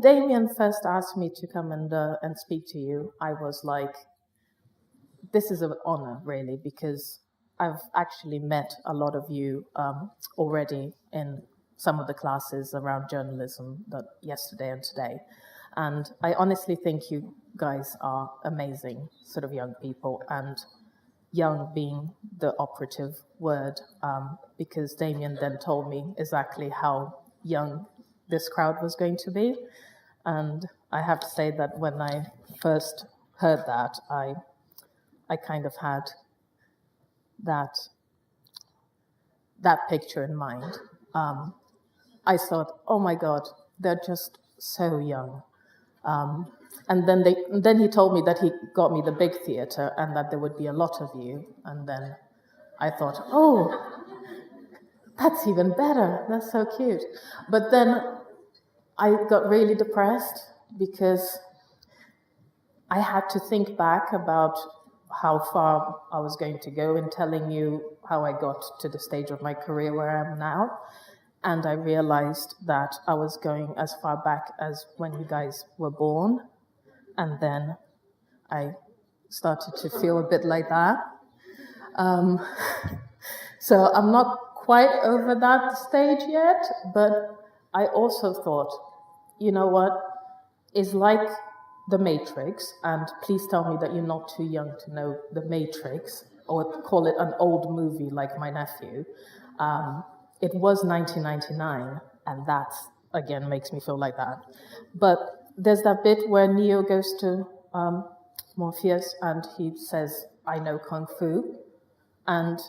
Damien first asked me to come and speak to you, I was like, this is an honor, really, because I've actually met a lot of you already in some of the classes around journalism that yesterday and today. And I honestly think you guys are amazing sort of young people, and young being the operative word, because Damien then told me exactly how young this crowd was going to be. And I have to say that when I first heard that, I kind of had that picture in mind. I thought, oh my God, they're just so young. And then he told me that he got me the big theater and that there would be a lot of you. And then I thought, oh, that's even better. That's so cute. But then I got really depressed because I had to think back about how far I was going to go in telling you how I got to the stage of my career where I am now. And I realized that I was going as far back as when you guys were born. And then I started to feel a bit like that. So I'm not quite over that stage yet, but I also thought, you know what, it's like The Matrix, and please tell me that you're not too young to know The Matrix, or call it an old movie like my nephew. It was 1999, and that, again, makes me feel like that. But there's that bit where Neo goes to Morpheus, and he says, I know Kung Fu, and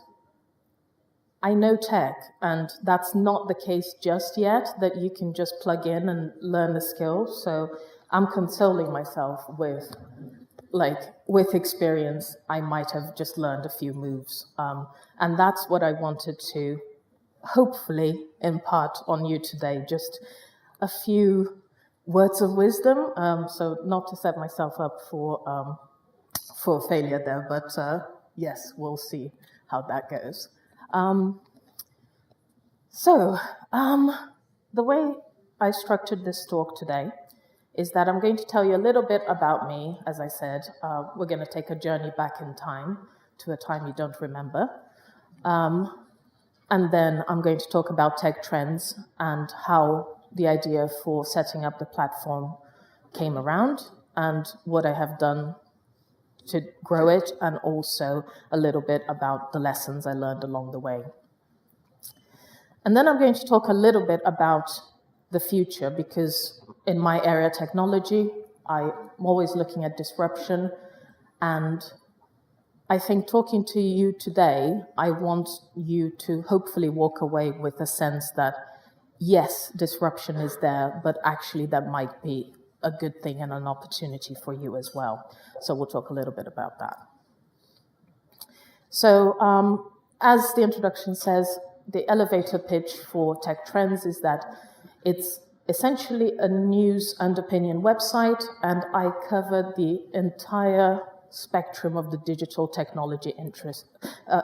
I know tech, and that's not the case just yet, that you can just plug in and learn the skill. So I'm consoling myself with experience, I might have just learned a few moves. And that's what I wanted to hopefully impart on you today, just a few words of wisdom. So not to set myself up for failure there, but yes, we'll see how that goes. The way I structured this talk today is that I'm going to tell you a little bit about me. As I said, we're going to take a journey back in time to a time you don't remember. And then I'm going to talk about tech trends and how the idea for setting up the platform came around and what I have done to grow it, and also a little bit about the lessons I learned along the way. And then I'm going to talk a little bit about the future, because in my area, technology, I'm always looking at disruption. And I think talking to you today, I want you to hopefully walk away with a sense that, yes, disruption is there, but actually that might be a good thing and an opportunity for you as well. So we'll talk a little bit about that. So as the introduction says, the elevator pitch for Tech Trends is that it's essentially a news and opinion website, and I cover the entire spectrum of the digital technology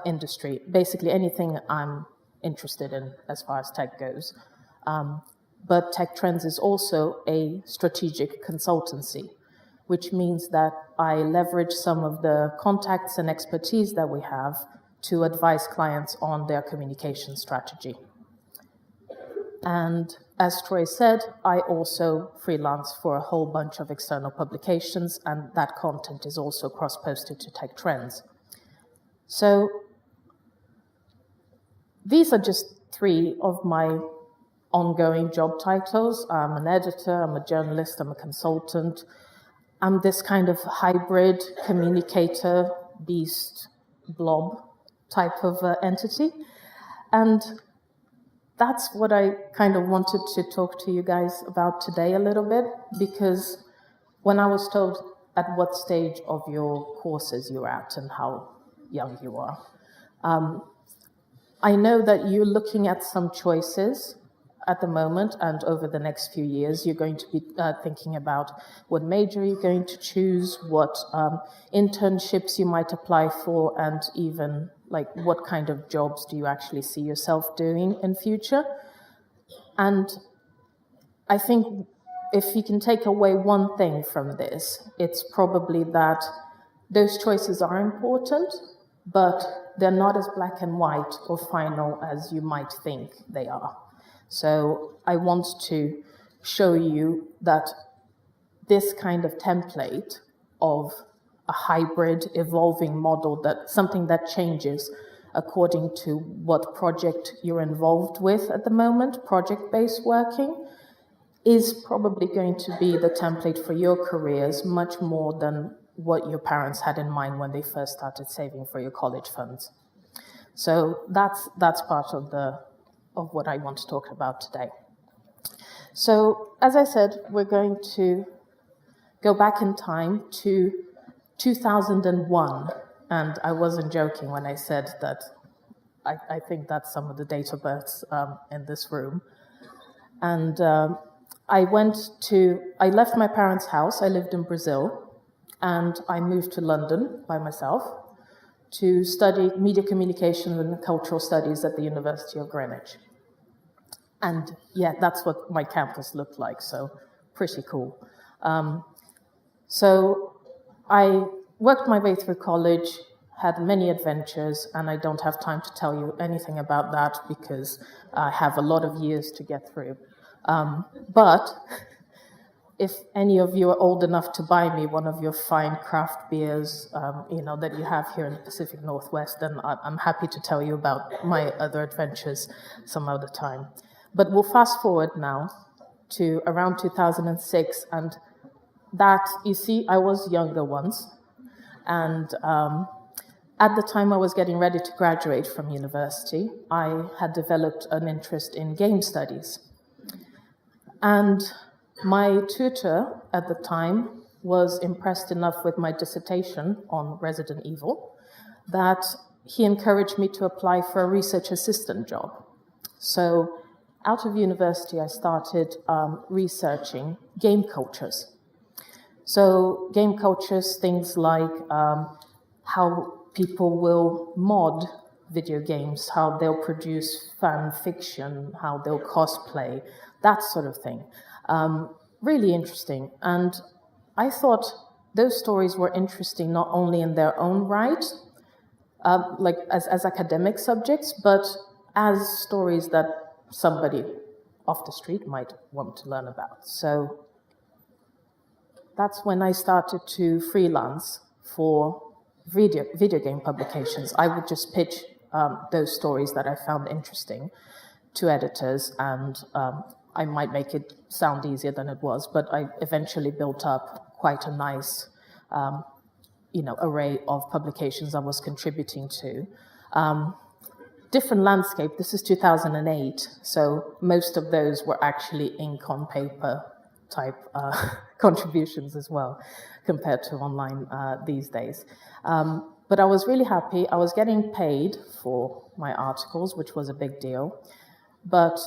industry, basically anything I'm interested in as far as tech goes. But Tech Trends is also a strategic consultancy, which means that I leverage some of the contacts and expertise that we have to advise clients on their communication strategy. And as Troy said, I also freelance for a whole bunch of external publications, and that content is also cross-posted to Tech Trends. So these are just 3 of my ongoing job titles. I'm an editor, I'm a journalist, I'm a consultant. I'm this kind of hybrid communicator, beast, blob type of entity. And that's what I kind of wanted to talk to you guys about today a little bit, because when I was told at what stage of your courses you're at and how young you are, I know that you're looking at some choices at the moment, and over the next few years, you're going to be thinking about what major you're going to choose, what internships you might apply for, and even like what kind of jobs do you actually see yourself doing in future. And I think if you can take away one thing from this, it's probably that those choices are important, but they're not as black and white or final as you might think they are. So I want to show you that this kind of template of a hybrid evolving model, that something that changes according to what project you're involved with at the moment, project-based working, is probably going to be the template for your careers much more than what your parents had in mind when they first started saving for your college funds. So that's part of what I want to talk about today. So as I said, we're going to go back in time to 2001, and I wasn't joking when I said that I think that's some of the date of births in this room. And I left my parents' house. I lived in Brazil, and I moved to London by myself to study media communication and cultural studies at the University of Greenwich. And yeah, that's what my campus looked like, so pretty cool. So I worked my way through college, had many adventures, and I don't have time to tell you anything about that because I have a lot of years to get through. But if any of you are old enough to buy me one of your fine craft beers, that you have here in the Pacific Northwest, then I'm happy to tell you about my other adventures some other time. But we'll fast forward now to around 2006, and that, you see, I was younger once, and at the time I was getting ready to graduate from university, I had developed an interest in game studies. And my tutor at the time was impressed enough with my dissertation on Resident Evil that he encouraged me to apply for a research assistant job. So out of university, I started researching game cultures. So game cultures, things like how people will mod video games, how they'll produce fan fiction, how they'll cosplay, that sort of thing. Really interesting. And I thought those stories were interesting not only in their own right, like as academic subjects, but as stories that somebody off the street might want to learn about. So that's when I started to freelance for video game publications. I would just pitch those stories that I found interesting to editors, and I might make it sound easier than it was, but I eventually built up quite a nice array of publications I was contributing to. Different landscape. This is 2008, so most of those were actually ink on paper type contributions as well, compared to online these days. But I was really happy. I was getting paid for my articles, which was a big deal, but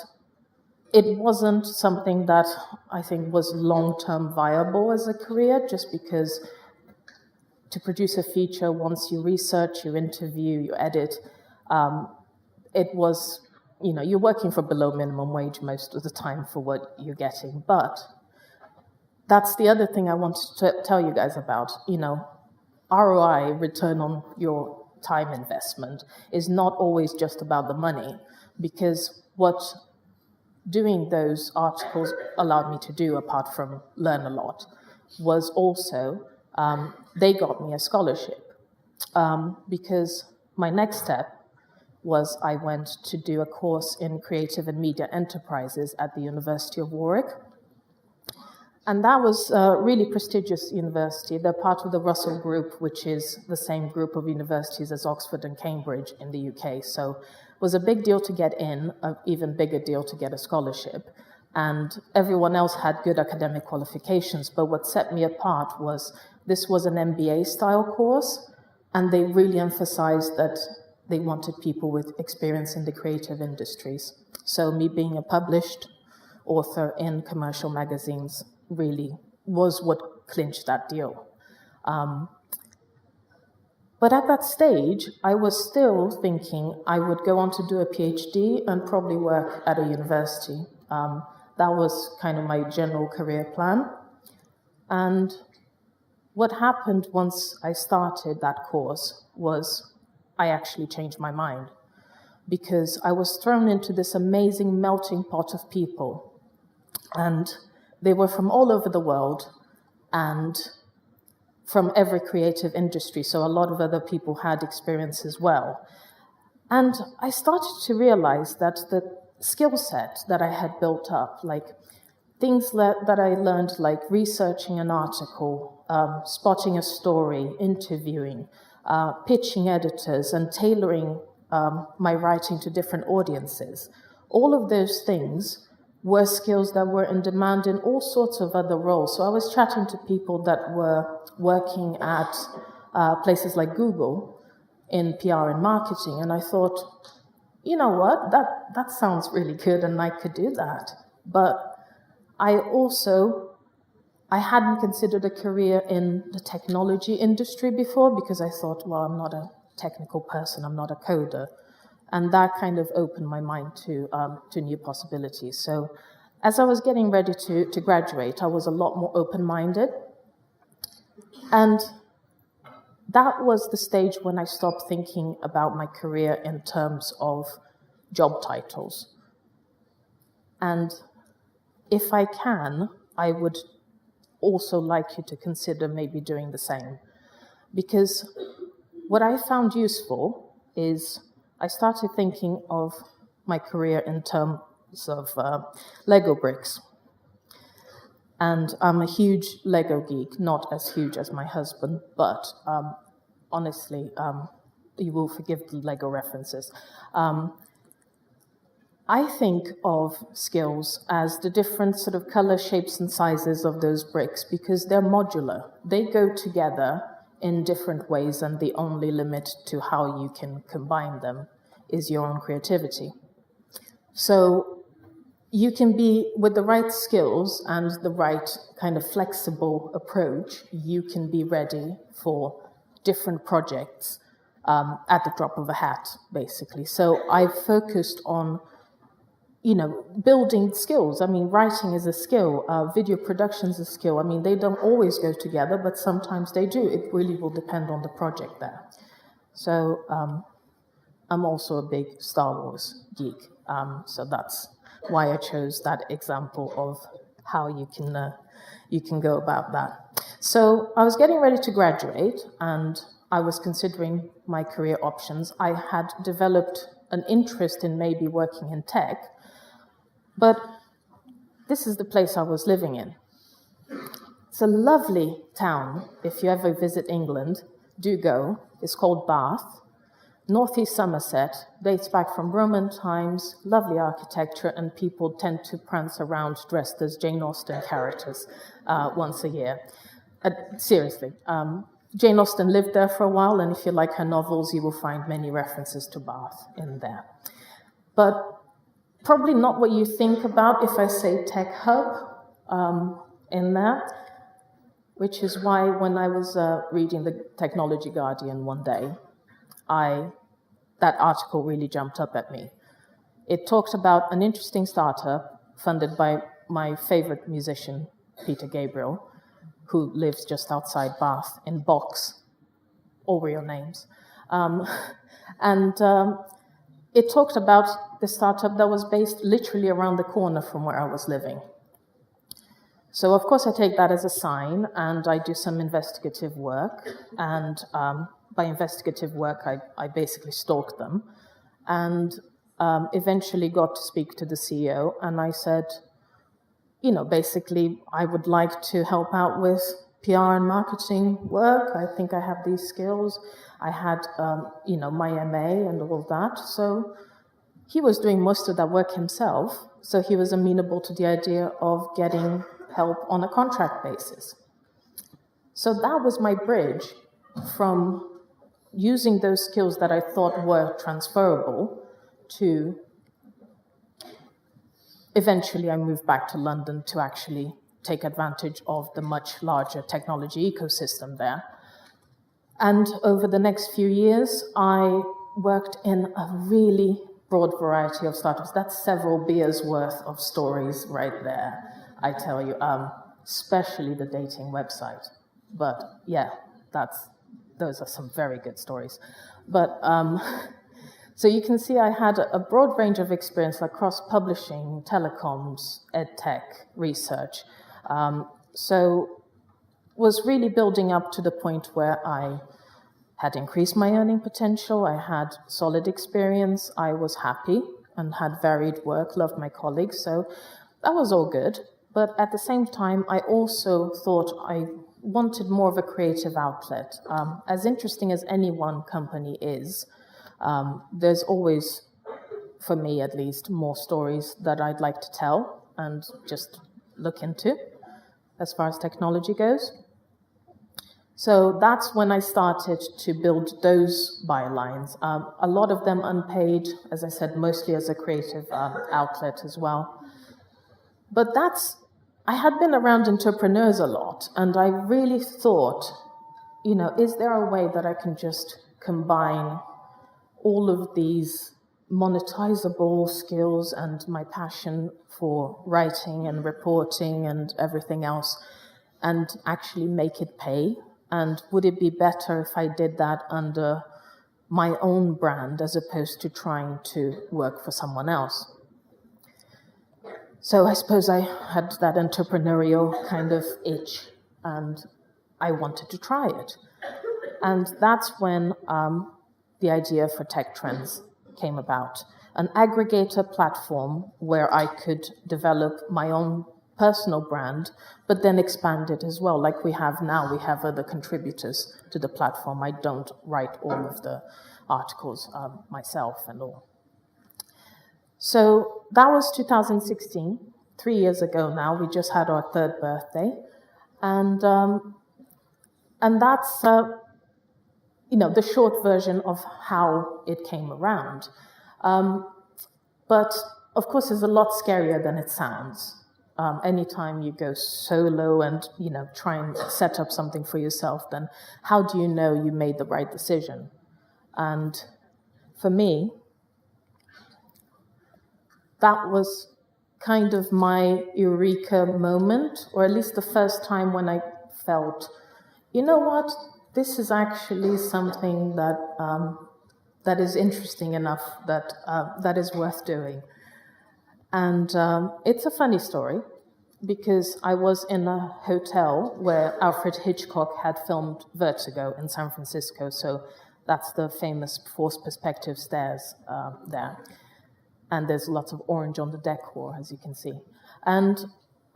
it wasn't something that I think was long-term viable as a career, just because to produce a feature, once you research, you interview, you edit, it was, you're working for below minimum wage most of the time for what you're getting. But that's the other thing I wanted to tell you guys about. ROI, return on your time investment, is not always just about the money, because what doing those articles allowed me to do, apart from learn a lot, was also they got me a scholarship, because my next step was I went to do a course in creative and media enterprises at the University of Warwick. And that was a really prestigious university. They're part of the Russell Group, which is the same group of universities as Oxford and Cambridge in the UK. So it was a big deal to get in, an even bigger deal to get a scholarship. And everyone else had good academic qualifications, but what set me apart was this was an MBA-style course, and they really emphasized that they wanted people with experience in the creative industries. So me being a published author in commercial magazines really was what clinched that deal. But at that stage, I was still thinking I would go on to do a PhD and probably work at a university. that was kind of my general career plan. And what happened once I started that course was I actually changed my mind, because I was thrown into this amazing melting pot of people. And they were from all over the world and from every creative industry. So a lot of other people had experience as well. And I started to realize that the skill set that I had built up, like things that I learned, like researching an article, spotting a story, interviewing, pitching editors, and tailoring my writing to different audiences, all of those things were skills that were in demand in all sorts of other roles. So I was chatting to people that were working at places like Google in PR and marketing, and I thought, you know what, that sounds really good and I could do that. But I hadn't considered a career in the technology industry before, because I thought, well, I'm not a technical person, I'm not a coder. And that kind of opened my mind to new possibilities. So as I was getting ready to graduate, I was a lot more open-minded. And that was the stage when I stopped thinking about my career in terms of job titles. And if I can, I would also like you to consider maybe doing the same. Because what I found useful is I started thinking of my career in terms of Lego bricks. And I'm a huge Lego geek, not as huge as my husband, but honestly, you will forgive the Lego references. I think of skills as the different sort of color, shapes, and sizes of those bricks, because they're modular. They go together in different ways, and the only limit to how you can combine them is your own creativity. So you can be, with the right skills and the right kind of flexible approach, you can be ready for different projects at the drop of a hat, basically. So I've focused on, building skills. I mean, writing is a skill, video production is a skill. I mean, they don't always go together, but sometimes they do. It really will depend on the project there. So I'm also a big Star Wars geek. So that's why I chose that example of how you can go about that. So I was getting ready to graduate, and I was considering my career options. I had developed an interest in maybe working in tech, but this is the place I was living in. It's a lovely town. If you ever visit England, do go. It's called Bath. Northeast Somerset, dates back from Roman times, lovely architecture, and people tend to prance around dressed as Jane Austen characters once a year. Seriously, Jane Austen lived there for a while, and if you like her novels, you will find many references to Bath in there. But probably not what you think about if I say tech hub in there, which is why when I was reading the Technology Guardian one day, that article really jumped up at me. It talked about an interesting startup funded by my favorite musician, Peter Gabriel, who lives just outside Bath in Box, all real names. It talked about the startup that was based literally around the corner from where I was living. So of course I take that as a sign, and I do some investigative work, and by investigative work I basically stalked them, and eventually got to speak to the CEO, and I said, basically I would like to help out with PR and marketing work. I think I have these skills. I had, my MA and all that. So he was doing most of that work himself. So he was amenable to the idea of getting help on a contract basis. So that was my bridge from using those skills that I thought were transferable to eventually I moved back to London to actually take advantage of the much larger technology ecosystem there. And over the next few years, I worked in a really broad variety of startups. That's several beers worth of stories right there, I tell you, especially the dating website. But yeah, those are some very good stories. But so you can see I had a broad range of experience across publishing, telecoms, edtech, research. So was really building up to the point where I had increased my earning potential, I had solid experience, I was happy and had varied work, loved my colleagues, so that was all good. But at the same time, I also thought I wanted more of a creative outlet. As interesting as any one company is, there's always, for me at least, more stories that I'd like to tell and just look into as far as technology goes. So that's when I started to build those bylines. A lot of them unpaid, as I said, mostly as a creative outlet as well. But I had been around entrepreneurs a lot, and I really thought, is there a way that I can just combine all of these monetizable skills and my passion for writing and reporting and everything else and actually make it pay? And would it be better if I did that under my own brand as opposed to trying to work for someone else? So I suppose I had that entrepreneurial kind of itch and I wanted to try it. And that's when the idea for Tech Trends came about, an aggregator platform where I could develop my own personal brand, but then expand it as well. Like we have now, we have other contributors to the platform. I don't write all of the articles myself and all. So that was 2016, 3 years ago now. We just had our third birthday. And that's, the short version of how it came around. But of course, it's a lot scarier than it sounds. Anytime you go solo and, try and set up something for yourself, then how do you know you made the right decision? And for me, that was kind of my eureka moment, or at least the first time when I felt, you know what, this is actually something that is interesting enough that is worth doing. And it's a funny story, because I was in a hotel where Alfred Hitchcock had filmed Vertigo in San Francisco, so that's the famous forced perspective stairs there. And there's lots of orange on the decor, as you can see. And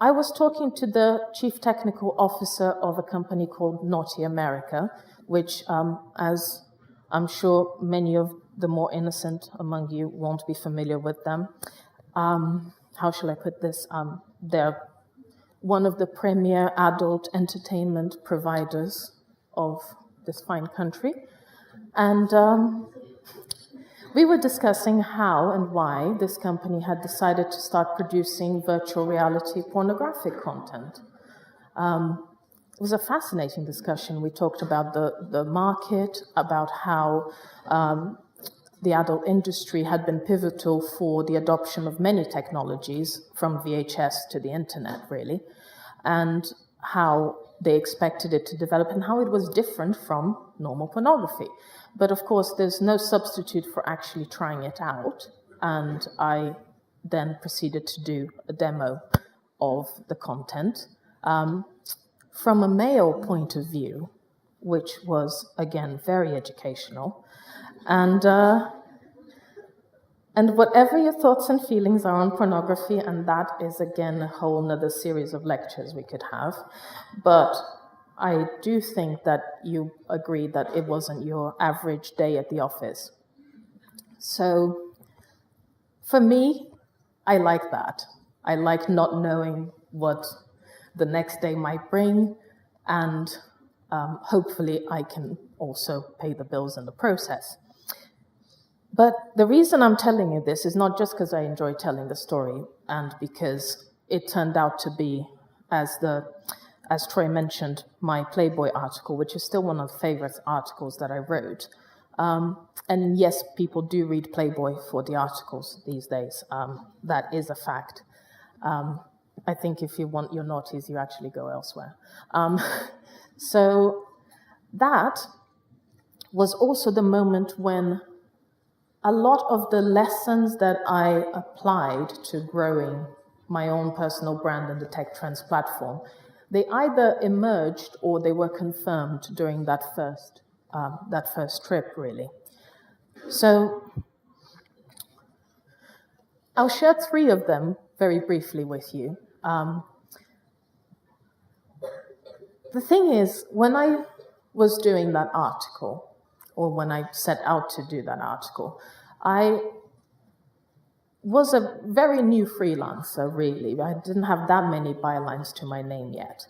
I was talking to the chief technical officer of a company called Naughty America, which, as I'm sure many of the more innocent among you won't be familiar with them. How shall I put this? They're one of the premier adult entertainment providers of this fine country. And we were discussing how and why this company had decided to start producing virtual reality pornographic content. It was a fascinating discussion. We talked about the market, about how the adult industry had been pivotal for the adoption of many technologies, from VHS to the internet, really, and how they expected it to develop and how it was different from normal pornography. But of course, there's no substitute for actually trying it out, and I then proceeded to do a demo of the content from a male point of view, which was, again, very educational. And whatever your thoughts and feelings are on pornography, and that is, again, a whole nother series of lectures we could have, but I do think that you agree that it wasn't your average day at the office. So for me, I like that. I like not knowing what the next day might bring, and hopefully I can also pay the bills in the process. But the reason I'm telling you this is not just because I enjoy telling the story and because it turned out to be, as Troy mentioned, my Playboy article, which is still one of the favorite articles that I wrote. And yes, people do read Playboy for the articles these days. That is a fact. I think if you want your naughties, you actually go elsewhere. So that was also the moment when a lot of the lessons that I applied to growing my own personal brand and the Tech Trends platform, they either emerged or they were confirmed during that first trip, really. So I'll share 3 of them very briefly with you. The thing is, when I was doing that article, or when I set out to do that article, I was a very new freelancer, really. I didn't have that many bylines to my name yet.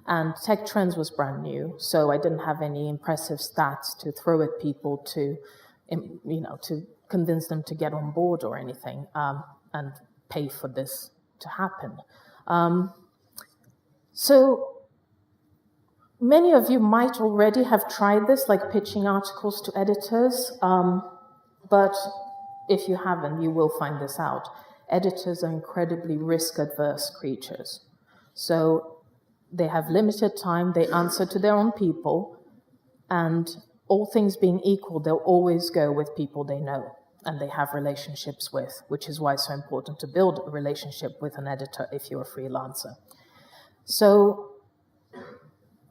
And Tech Trends was brand new, so I didn't have any impressive stats to throw at people to convince them to get on board or anything, and pay for this to happen. So many of you might already have tried this, like pitching articles to editors, but if you haven't, you will find this out. Editors are incredibly risk-averse creatures. So they have limited time, they answer to their own people, and all things being equal, they'll always go with people they know and they have relationships with, which is why it's so important to build a relationship with an editor if you're a freelancer. So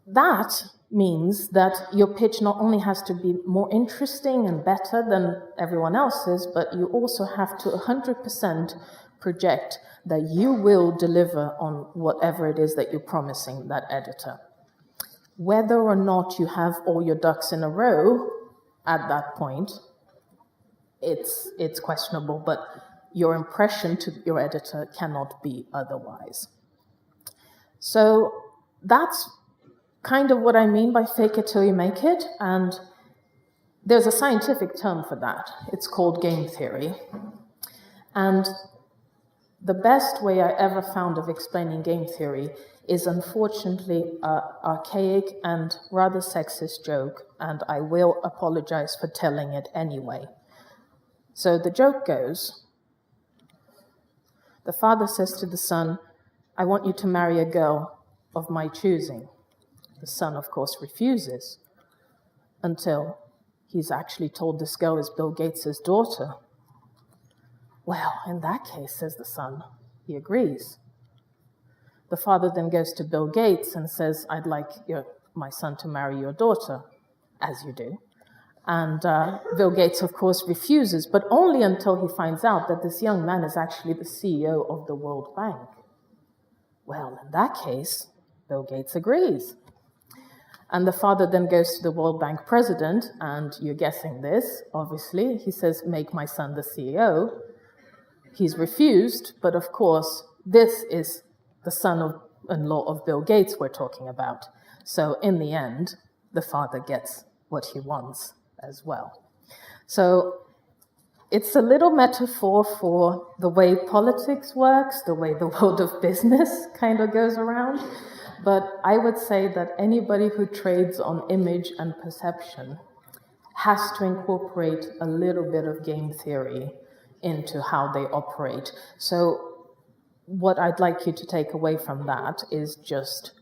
that means that your pitch not only has to be more interesting and better than everyone else's, but you also have to 100% project that you will deliver on whatever it is that you're promising that editor. Whether or not you have all your ducks in a row at that point, it's questionable, but your impression to your editor cannot be otherwise. So that's kind of what I mean by fake it till you make it, and there's a scientific term for that. It's called game theory. And the best way I ever found of explaining game theory is unfortunately an archaic and rather sexist joke, and I will apologize for telling it anyway. So the joke goes, the father says to the son, "I want you to marry a girl of my choosing." The son, of course, refuses until he's actually told this girl is Bill Gates' daughter. "Well, in that case," says the son, he agrees. The father then goes to Bill Gates and says, "I'd like my son to marry your daughter," as you do. And Bill Gates, of course, refuses, but only until he finds out that this young man is actually the CEO of the World Bank. Well, in that case, Bill Gates agrees. And the father then goes to the World Bank president, and you're guessing this, obviously. He says, "Make my son the CEO." He's refused, but of course, this is the son-in-law of Bill Gates we're talking about. So in the end, the father gets what he wants as well. So it's a little metaphor for the way politics works, the way the world of business kind of goes around. But I would say that anybody who trades on image and perception has to incorporate a little bit of game theory into how they operate. So what I'd like you to take away from that is just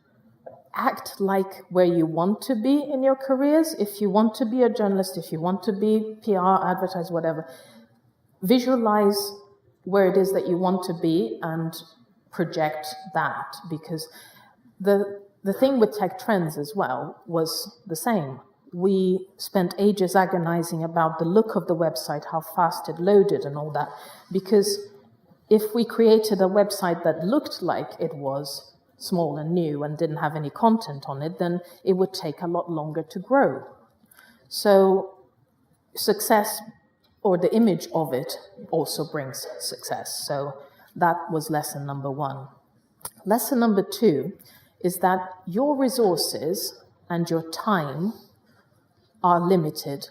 act like where you want to be in your careers. If you want to be a journalist, if you want to be PR, advertise, whatever, visualize where it is that you want to be and project that, because the thing with Tech Trends as well was the same. We spent ages agonizing about the look of the website, how fast it loaded and all that, because if we created a website that looked like it was small and new and didn't have any content on it, then it would take a lot longer to grow. So success, or the image of it, also brings success. So that was lesson number 1. Lesson number 2 is that your resources and your time are limited,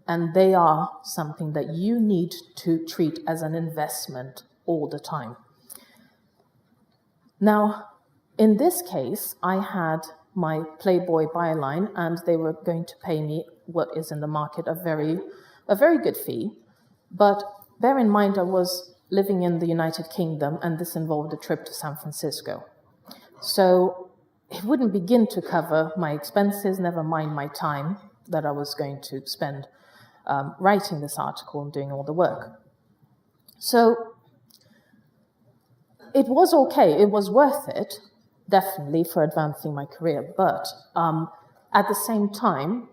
and they are something that you need to treat as an investment all the time. Now, in this case, I had my Playboy byline, and they were going to pay me what is in the market a very good fee. But bear in mind, I was living in the United Kingdom, and this involved a trip to San Francisco. So it wouldn't begin to cover my expenses, never mind my time that I was going to spend writing this article and doing all the work. So it was okay, it was worth it, definitely, for advancing my career, but at the same time,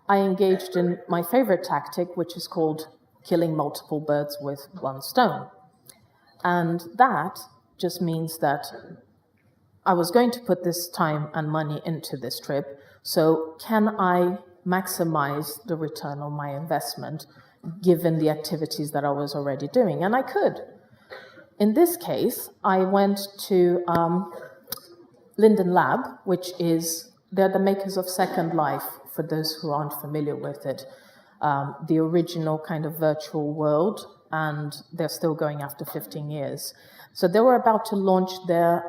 I engaged in my favorite tactic, which is called killing multiple birds with one stone. And that just means that I was going to put this time and money into this trip, so can I maximize the return on my investment given the activities that I was already doing? And I could. In this case, I went to Linden Lab, they're the makers of Second Life, for those who aren't familiar with it, the original kind of virtual world, and they're still going after 15 years. So they were about to launch their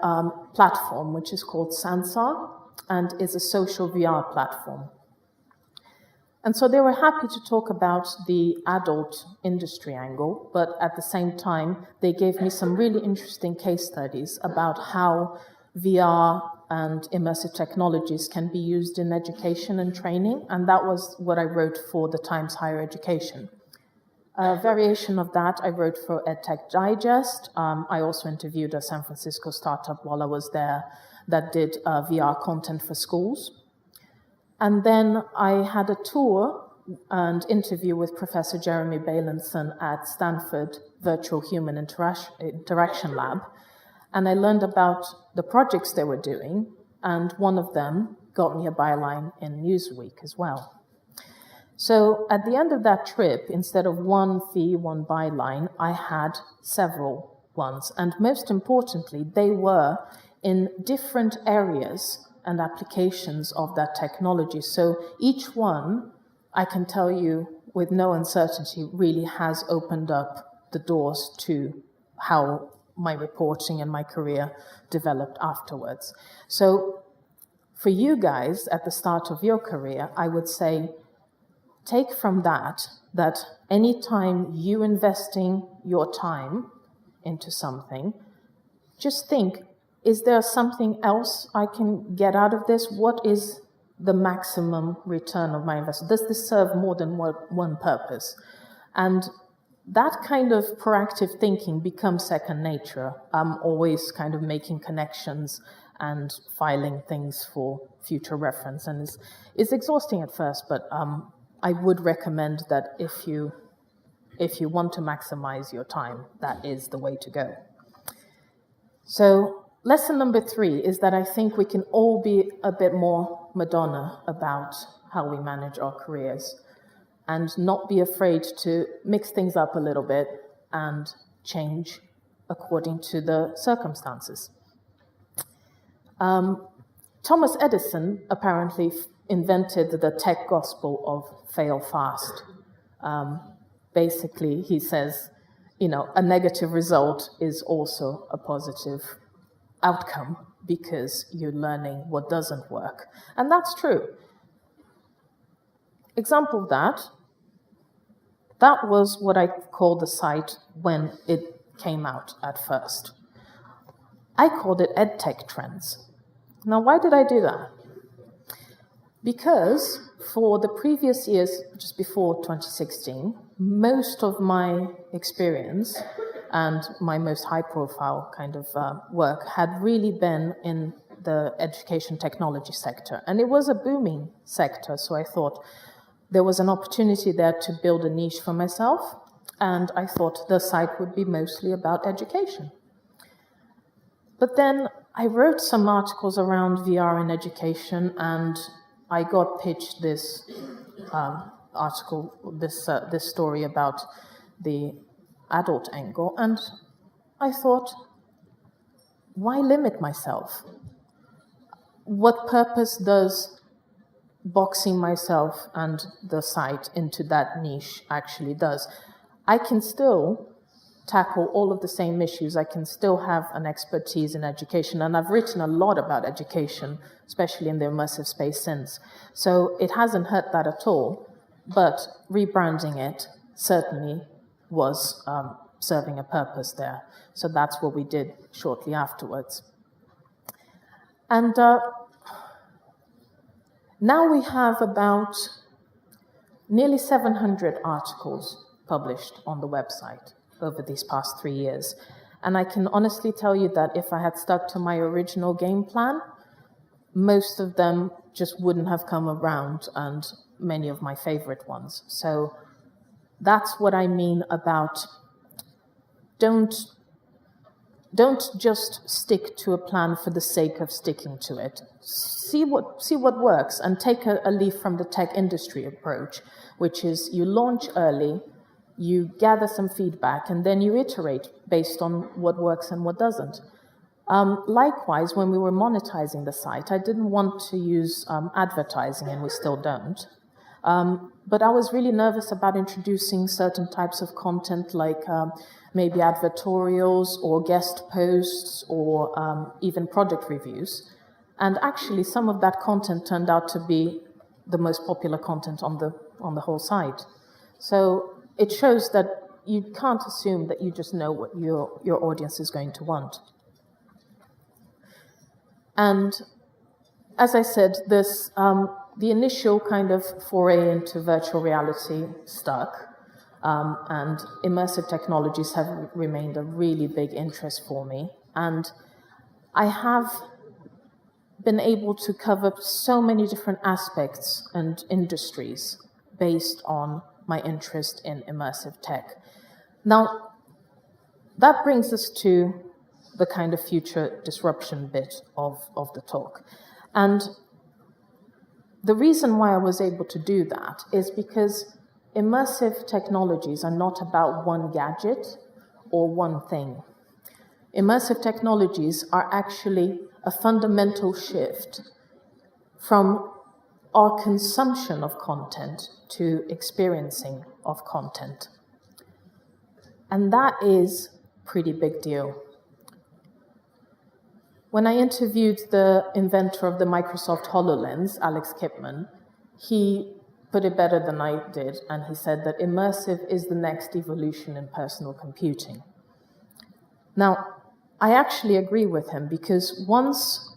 platform, which is called Sansar, and is a social VR platform. And so they were happy to talk about the adult industry angle, but at the same time, they gave me some really interesting case studies about how VR and immersive technologies can be used in education and training, and that was what I wrote for the Times Higher Education. A variation of that I wrote for EdTech Digest. I also interviewed a San Francisco startup while I was there that did VR content for schools. And then I had a tour and interview with Professor Jeremy Bailenson at Stanford Virtual Human Interaction Lab. And I learned about the projects they were doing, and one of them got me a byline in Newsweek as well. So at the end of that trip, instead of one fee, one byline, I had several ones. And most importantly, they were in different areas and applications of that technology. So each one, I can tell you with no uncertainty, really has opened up the doors to how my reporting and my career developed afterwards. So for you guys at the start of your career, I would say, take from that anytime you investing your time into something, just think, is there something else I can get out of this? What is the maximum return of my investment? Does this serve more than one purpose? And that kind of proactive thinking becomes second nature. I'm always kind of making connections and filing things for future reference. And it's exhausting at first, but I would recommend that if you want to maximize your time, that is the way to go. So lesson number 3 is that I think we can all be a bit more Madonna about how we manage our careers and not be afraid to mix things up a little bit and change according to the circumstances. Thomas Edison apparently invented the tech gospel of fail fast. Basically, he says, a negative result is also a positive outcome because you're learning what doesn't work. And that's true. Example of that was what I called the site when it came out at first. I called it EdTech Trends. Now, why did I do that? Because for the previous years, just before 2016, most of my experience and my most high-profile kind of work had really been in the education technology sector. And it was a booming sector, so I thought there was an opportunity there to build a niche for myself, and I thought the site would be mostly about education. But then I wrote some articles around VR in education, and I got pitched this article, this story about the adult angle, and I thought, why limit myself? What purpose does boxing myself and the site into that niche actually does? I can still tackle all of the same issues. I can still have an expertise in education, and I've written a lot about education, especially in the immersive space since. So it hasn't hurt that at all, but rebranding it certainly was serving a purpose there. So that's what we did shortly afterwards. And now we have about nearly 700 articles published on the website over these past 3 years. And I can honestly tell you that if I had stuck to my original game plan, most of them just wouldn't have come around, and many of my favorite ones. So that's what I mean about don't just stick to a plan for the sake of sticking to it. See what works, and take a leaf from the tech industry approach, which is you launch early, you gather some feedback, and then you iterate based on what works and what doesn't. Likewise, when we were monetizing the site, I didn't want to use advertising, and we still don't. But I was really nervous about introducing certain types of content, like maybe advertorials or guest posts or even product reviews. And actually, some of that content turned out to be the most popular content on the whole site. So it shows that you can't assume that you just know what your audience is going to want. And as I said, this the initial kind of foray into virtual reality stuck, and immersive technologies have remained a really big interest for me. And I have been able to cover so many different aspects and industries based on my interest in immersive tech. Now, that brings us to the kind of future disruption bit of the talk. And the reason why I was able to do that is because immersive technologies are not about one gadget or one thing. Immersive technologies are actually a fundamental shift from our consumption of content to experiencing of content. And that is a pretty big deal. When I interviewed the inventor of the Microsoft HoloLens, Alex Kipman, he put it better than I did, and he said that immersive is the next evolution in personal computing. Now, I actually agree with him, because once,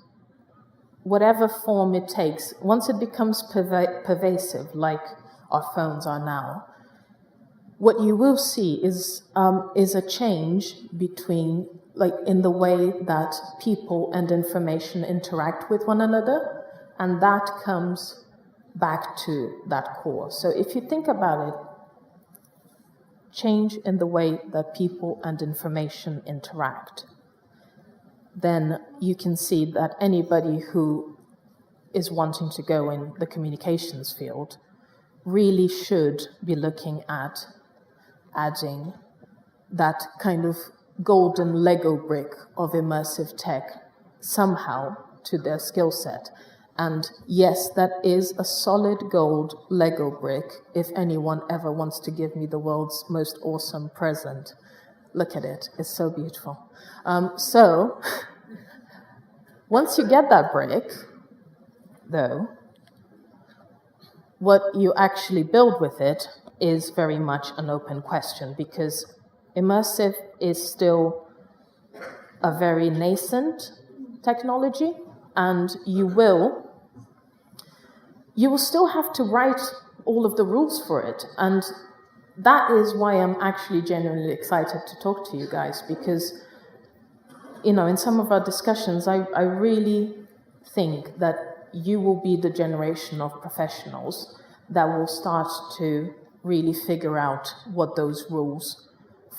whatever form it takes, once it becomes pervasive, like our phones are now, what you will see is a change between, like, in the way that people and information interact with one another, and that comes back to that core. So if you think about it, change in the way that people and information interact, then you can see that anybody who is wanting to go in the communications field really should be looking at adding that kind of golden Lego brick of immersive tech somehow to their skill set. And yes, that is a solid gold Lego brick if anyone ever wants to give me the world's most awesome present. Look at it, it's so beautiful. So once you get that brick, though, what you actually build with it is very much an open question, because immersive is still a very nascent technology, and you will still have to write all of the rules for it. And that is why I'm actually genuinely excited to talk to you guys, because, you know, in some of our discussions, I really think that you will be the generation of professionals that will start to really figure out what those rules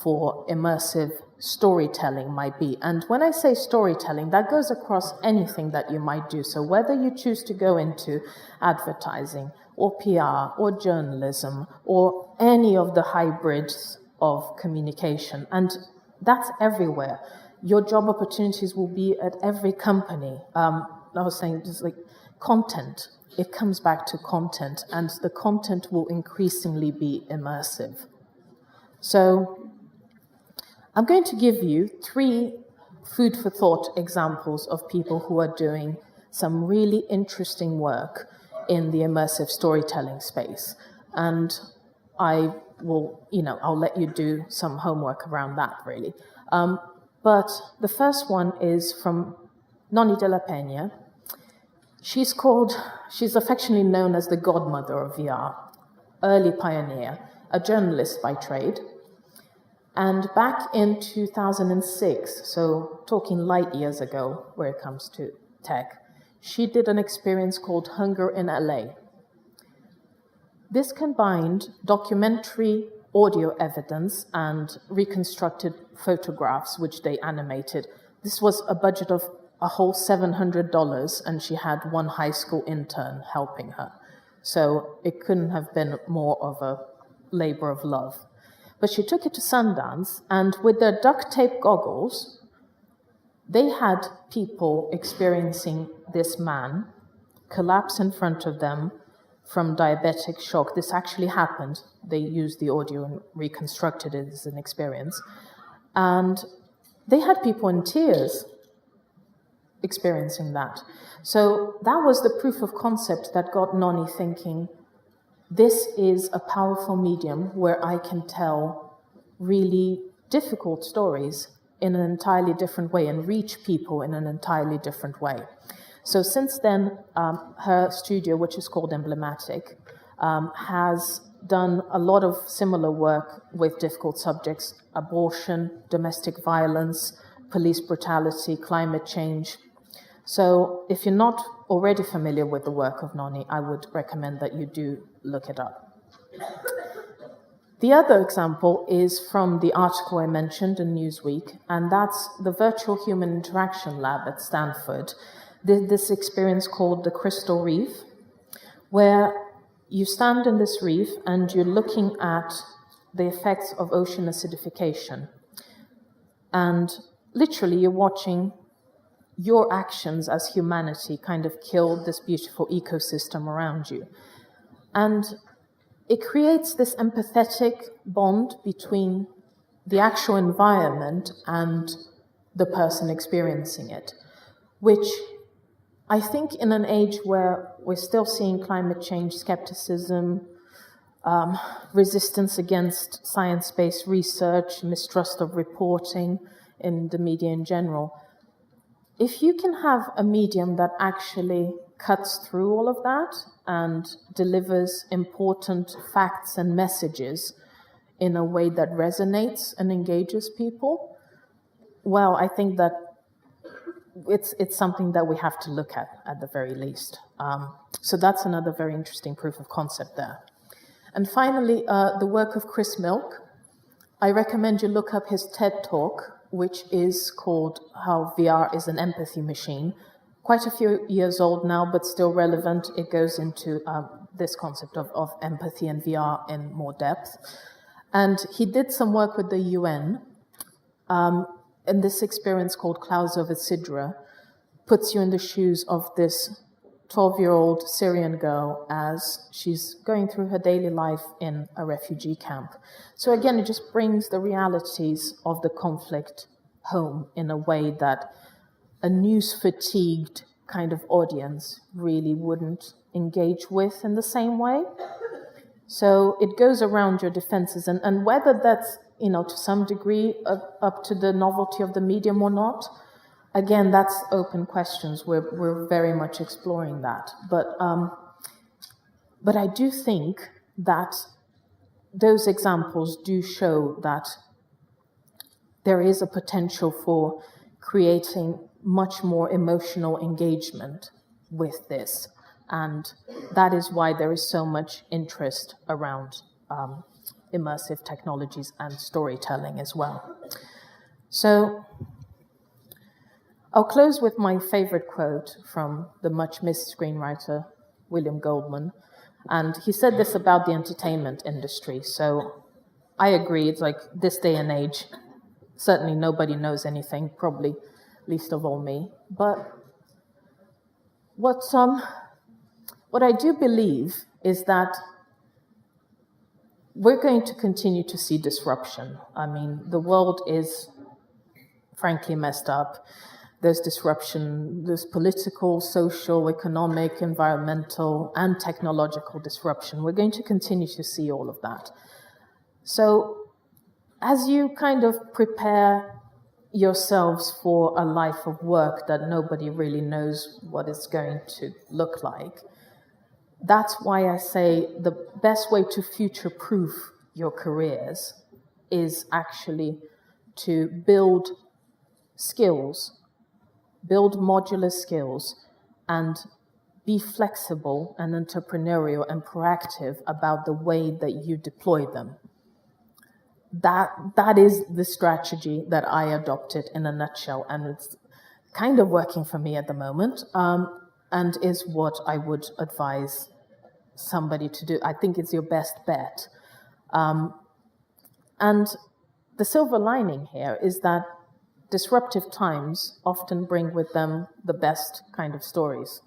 for immersive storytelling might be. And when I say storytelling, that goes across anything that you might do. So whether you choose to go into advertising or PR or journalism or any of the hybrids of communication, and that's everywhere. Your job opportunities will be at every company. I was saying, just like content, it comes back to content, and the content will increasingly be immersive. So I'm going to give you 3 food for thought examples of people who are doing some really interesting work in the immersive storytelling space. And I will, I'll let you do some homework around that, really. But the first one is from Noni de la Peña. She's affectionately known as the godmother of VR, early pioneer, a journalist by trade. And back in 2006, so talking light years ago where it comes to tech, she did an experience called Hunger in LA. This combined documentary audio evidence and reconstructed photographs, which they animated. This was a budget of a whole $700, and she had one high school intern helping her. So it couldn't have been more of a labor of love. But she took it to Sundance, and with their duct tape goggles, they had people experiencing this man collapse in front of them from diabetic shock. This actually happened. They used the audio and reconstructed it as an experience. And they had people in tears experiencing that. So that was the proof of concept that got Noni thinking, this is a powerful medium where I can tell really difficult stories in an entirely different way and reach people in an entirely different way. So since then, her studio, which is called Emblematic, has done a lot of similar work with difficult subjects: abortion, domestic violence, police brutality, climate change. So if you're not already familiar with the work of Noni, I would recommend that you do look it up. The other example is from the article I mentioned in Newsweek, and that's the Virtual Human Interaction Lab at Stanford. This experience called the Crystal Reef, where you stand in this reef and you're looking at the effects of ocean acidification. And literally you're watching your actions as humanity kind of kill this beautiful ecosystem around you. And it creates this empathetic bond between the actual environment and the person experiencing it, which I think in an age where we're still seeing climate change skepticism, resistance against science-based research, mistrust of reporting in the media in general, if you can have a medium that actually cuts through all of that and delivers important facts and messages in a way that resonates and engages people, well, I think that it's something that we have to look at the very least. So that's another very interesting proof of concept there. And finally, the work of Chris Milk. I recommend you look up his TED Talk, which is called How VR is an Empathy Machine. Quite a few years old now, but still relevant. It goes into this concept of empathy and VR in more depth. And he did some work with the UN, and this experience called Clouds over Sidra puts you in the shoes of this 12-year-old Syrian girl as she's going through her daily life in a refugee camp. So again, it just brings the realities of the conflict home in a way that a news-fatigued kind of audience really wouldn't engage with in the same way. So it goes around your defenses, and whether that's, to some degree up to the novelty of the medium or not, again, that's open questions. We're very much exploring that. But I do think that those examples do show that there is a potential for creating much more emotional engagement with this. And that is why there is so much interest around immersive technologies and storytelling as well. So I'll close with my favorite quote from the much-missed screenwriter William Goldman. And he said this about the entertainment industry. So I agree, it's like this day and age, certainly nobody knows anything, probably least of all me. But what I do believe is that we're going to continue to see disruption. I mean, the world is frankly messed up. There's disruption, there's political, social, economic, environmental, and technological disruption. We're going to continue to see all of that. So as you kind of prepare yourselves for a life of work that nobody really knows what it's going to look like, that's why I say the best way to future-proof your careers is actually to build skills, build modular skills, and be flexible and entrepreneurial and proactive about the way that you deploy them. That is the strategy that I adopted in a nutshell, and it's kind of working for me at the moment, and is what I would advise somebody to do. I think it's your best bet. And the silver lining here is that disruptive times often bring with them the best kind of stories.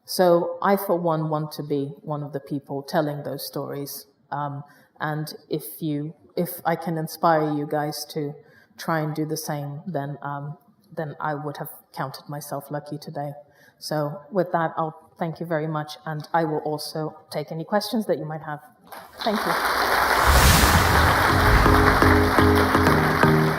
So I, for one, want to be one of the people telling those stories. And if I can inspire you guys to try and do the same, then I would have counted myself lucky today. So with that, I'll thank you very much, and I will also take any questions that you might have. Thank you.